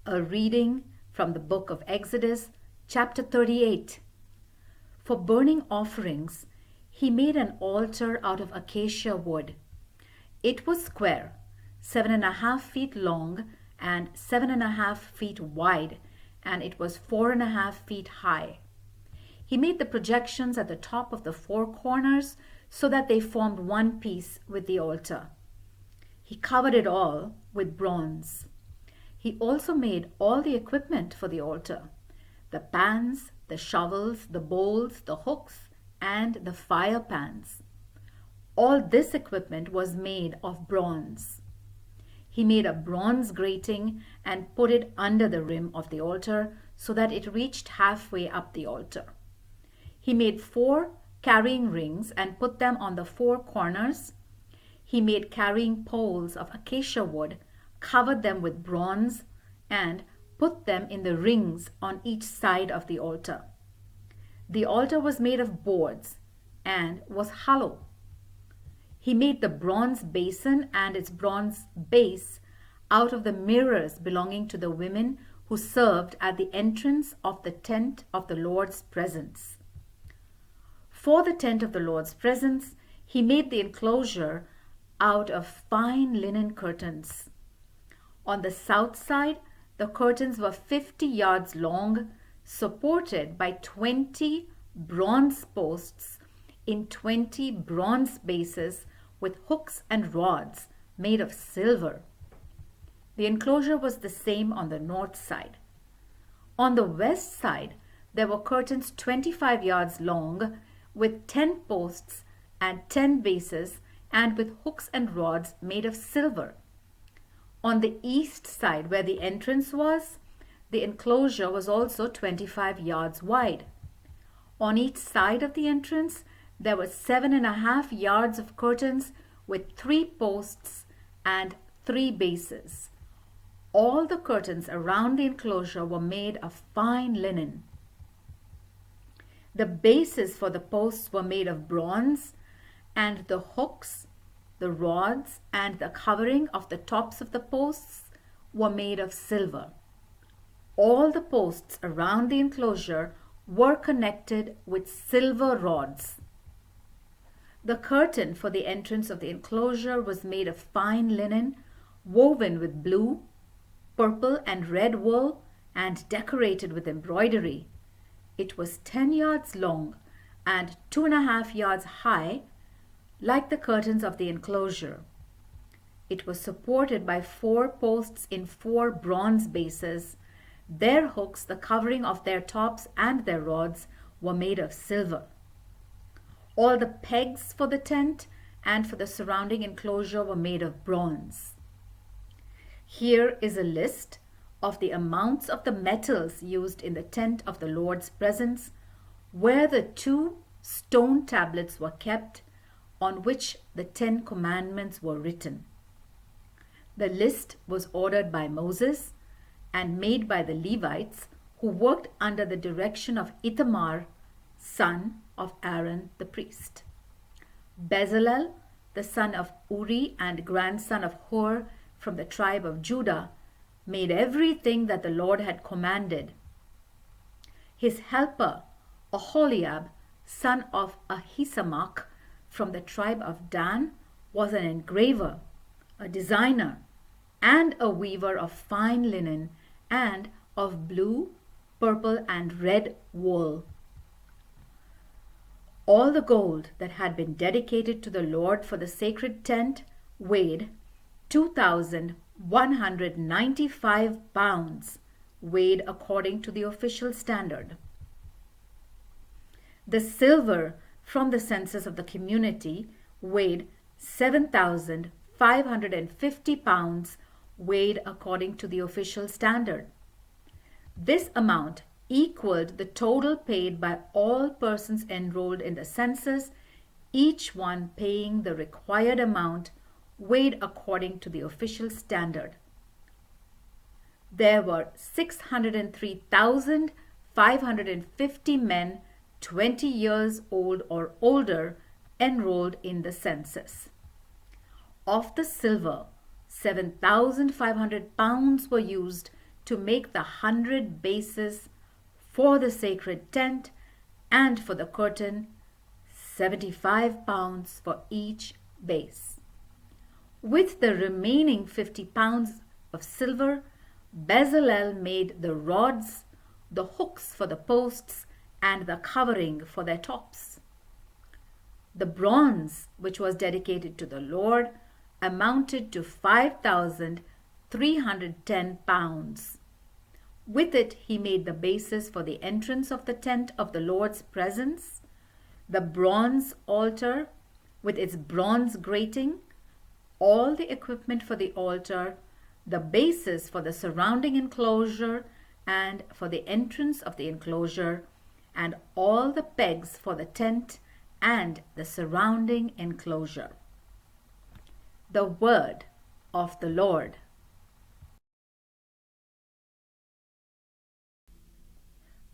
A reading from the book of Exodus, chapter 38. For burning offerings, he made an altar out of acacia wood. It was square, 7.5 feet long and 7.5 feet wide, and it was 4.5 feet high. He made the projections at the top of the four corners so that they formed one piece with the altar. He covered it all with bronze. He also made all the equipment for the altar: the pans, the shovels, the bowls, the hooks, and the fire pans. All this equipment was made of bronze. He made a bronze grating and put it under the rim of the altar so that it reached halfway up the altar. He made 4 carrying rings and put them on the 4 corners. He made carrying poles of acacia wood, covered them with bronze, and put them in the rings on each side of the altar. The altar was made of boards and was hollow. He made the bronze basin and its bronze base out of the mirrors belonging to the women who served at the entrance of the tent of the Lord's presence. For the tent of the Lord's presence, he made the enclosure out of fine linen curtains. On the south side, the curtains were 50 yards long, supported by 20 bronze posts in 20 bronze bases with hooks and rods made of silver. The enclosure was the same on the north side. On the west side, there were curtains 25 yards long with 10 posts and 10 bases and with hooks and rods made of silver. On the east side, where the entrance was, the enclosure was also 25 yards wide. On each side of the entrance, there were 7.5 yards of curtains with 3 posts and 3 bases. All the curtains around the enclosure were made of fine linen. The bases for the posts were made of bronze, and the hooks, the rods, and the covering of the tops of the posts were made of silver. All the posts around the enclosure were connected with silver rods. The curtain for the entrance of the enclosure was made of fine linen, woven with blue, purple, and red wool, and decorated with embroidery. It was 10 yards long and 2.5 yards high, like the curtains of the enclosure. It was supported by 4 posts in 4 bronze bases. Their hooks, the covering of their tops, and their rods were made of silver. All the pegs for the tent and for the surrounding enclosure were made of bronze. Here is a list of the amounts of the metals used in the tent of the Lord's presence, where the 2 stone tablets were kept on which the 10 commandments were written. The list was ordered by Moses and made by the Levites, who worked under the direction of Ithamar, son of Aaron the priest. Bezalel, the son of Uri and grandson of Hur from the tribe of Judah, made everything that the Lord had commanded. His helper, Oholiab, son of Ahisamach from the tribe of Dan, was an engraver, a designer, and a weaver of fine linen and of blue, purple, and red wool. All the gold that had been dedicated to the Lord for the sacred tent weighed 2,195 pounds, weighed according to the official standard. The silver from the census of the community weighed 7,550 pounds, weighed according to the official standard. This amount equaled the total paid by all persons enrolled in the census, each one paying the required amount, weighed according to the official standard. There were 603,550 men 20 years old or older enrolled in the census. Of the silver, 7,500 pounds were used to make the 100 bases for the sacred tent and for the curtain, 75 pounds for each base. With the remaining 50 pounds of silver, Bezalel made the rods, the hooks for the posts, and the covering for their tops. The bronze, which was dedicated to the Lord, amounted to 5,310 pounds. With it he made the bases for the entrance of the tent of the Lord's presence, the bronze altar with its bronze grating, all the equipment for the altar, the bases for the surrounding enclosure and for the entrance of the enclosure, and all the pegs for the tent and the surrounding enclosure. The word of the Lord.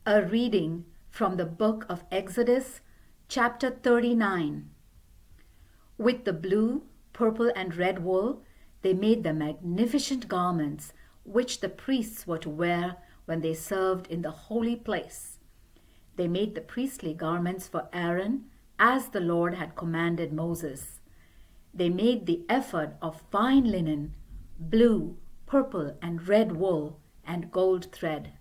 A reading from the book of Exodus, chapter 39. With the blue, purple, and red wool, they made the magnificent garments which the priests were to wear when they served in the holy place. They made the priestly garments for Aaron, as the Lord had commanded Moses. They made the ephod of fine linen, blue, purple, and red wool, and gold thread.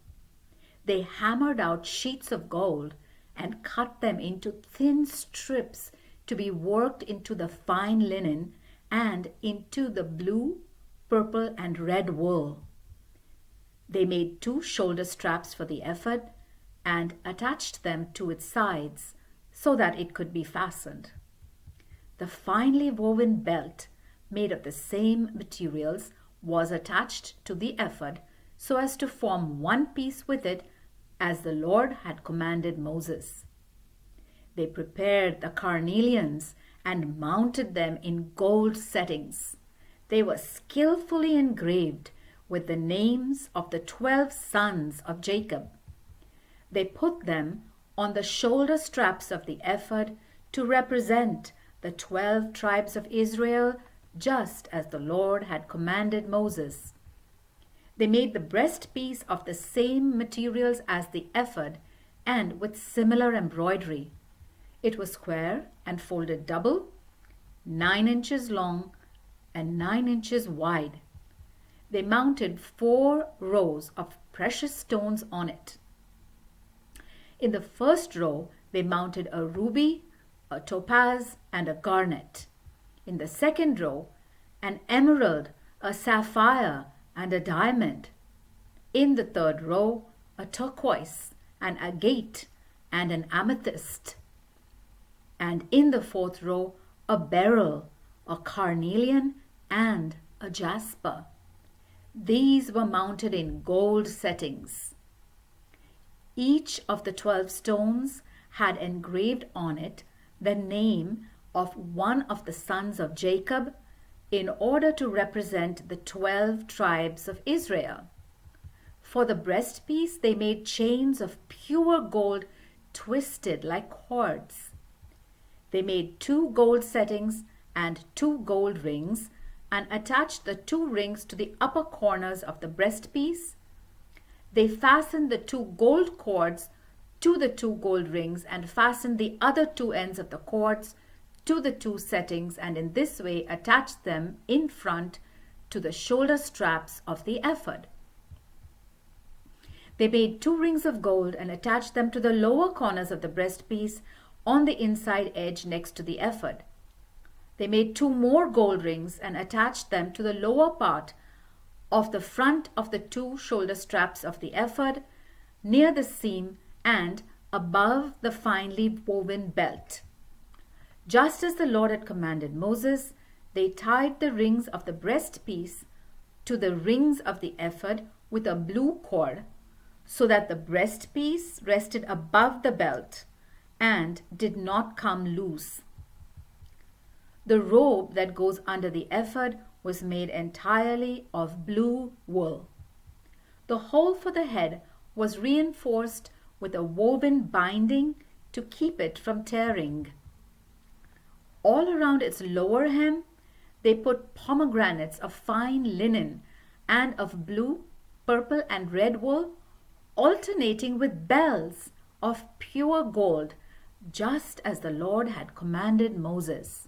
They hammered out sheets of gold and cut them into thin strips to be worked into the fine linen and into the blue, purple, and red wool. They made 2 shoulder straps for the ephod and attached them to its sides so that it could be fastened. The finely woven belt, made of the same materials, was attached to the ephod so as to form one piece with it, as the Lord had commanded Moses. They prepared the carnelians and mounted them in gold settings. They were skillfully engraved with the names of the 12 sons of Jacob. They put them on the shoulder straps of the ephod to represent the 12 tribes of Israel, just as the Lord had commanded Moses. They made the breastpiece of the same materials as the ephod and with similar embroidery. It was square and folded double, 9 inches long and 9 inches wide. They mounted 4 rows of precious stones on it. In the first row, they mounted a ruby, a topaz, and a garnet. In the second row, an emerald, a sapphire, and a diamond. In the third row, a turquoise, an agate, and an amethyst. And in the fourth row, a beryl, a carnelian, and a jasper. These were mounted in gold settings. Each of the 12 stones had engraved on it the name of one of the sons of Jacob in order to represent the 12 tribes of Israel. For the breastpiece, they made chains of pure gold twisted like cords. They made 2 gold settings and 2 gold rings and attached the 2 rings to the upper corners of the breastpiece. They fastened the 2 gold cords to the 2 gold rings and fastened the other 2 ends of the cords to the 2 settings, and in this way attached them in front to the shoulder straps of the ephod. They made 2 rings of gold and attached them to the lower corners of the breastpiece on the inside edge next to the ephod. They made 2 more gold rings and attached them to the lower part of the front of the 2 shoulder straps of the ephod, near the seam and above the finely woven belt. Just as the Lord had commanded Moses, they tied the rings of the breastpiece to the rings of the ephod with a blue cord, so that the breastpiece rested above the belt and did not come loose. The robe that goes under the ephod was made entirely of blue wool. The hole for the head was reinforced with a woven binding to keep it from tearing. All around its lower hem, they put pomegranates of fine linen and of blue, purple and red wool, alternating with bells of pure gold, just as the Lord had commanded Moses.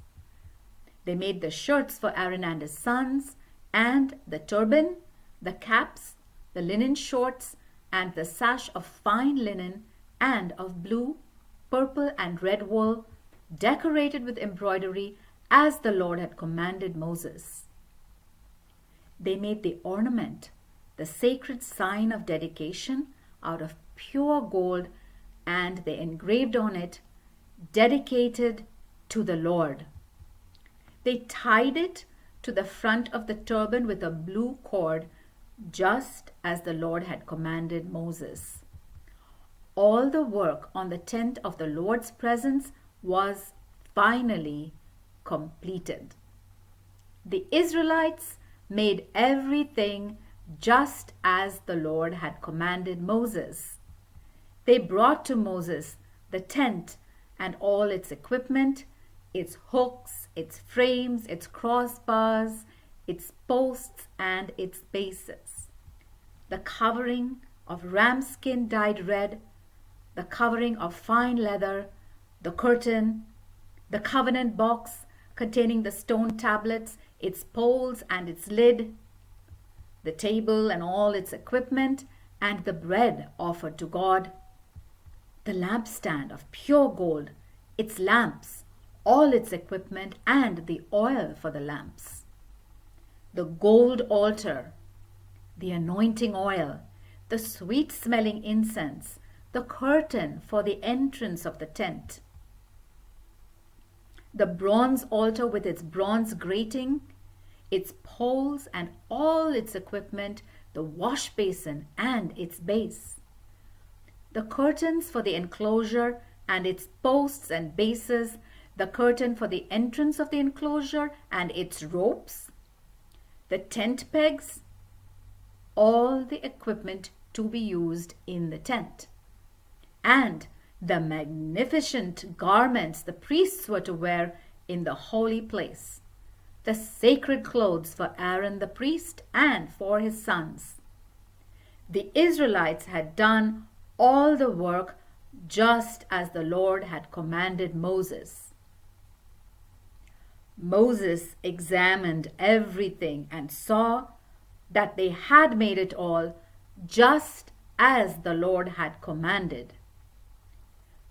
They made the shirts for Aaron and his sons, and the turban, the caps, the linen shorts, and the sash of fine linen and of blue, purple, and red wool, decorated with embroidery, as the Lord had commanded Moses. They made the ornament, the sacred sign of dedication, out of pure gold, and they engraved on it, "Dedicated to the Lord." They tied it to the front of the turban with a blue cord, just as the Lord had commanded Moses. All the work on the tent of the Lord's presence was finally completed. The Israelites made everything just as the Lord had commanded Moses. They brought to Moses the tent and all its equipment, its hooks, its frames, its crossbars, its posts, and its bases, the covering of ram skin dyed red, the covering of fine leather, the curtain, the covenant box containing the stone tablets, its poles and its lid, the table and all its equipment, and the bread offered to God, the lampstand of pure gold, its lamps, all its equipment, and the oil for the lamps, the gold altar, the anointing oil, the sweet-smelling incense, the curtain for the entrance of the tent, the bronze altar with its bronze grating, its poles and all its equipment, the wash basin and its base, the curtains for the enclosure and its posts and bases, the curtain for the entrance of the enclosure and its ropes, the tent pegs, all the equipment to be used in the tent, and the magnificent garments the priests were to wear in the holy place, the sacred clothes for Aaron the priest and for his sons. The Israelites had done all the work just as the Lord had commanded Moses. Moses examined everything and saw that they had made it all just as the Lord had commanded.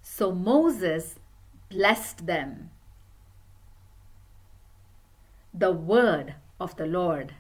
So Moses blessed them. The word of the Lord.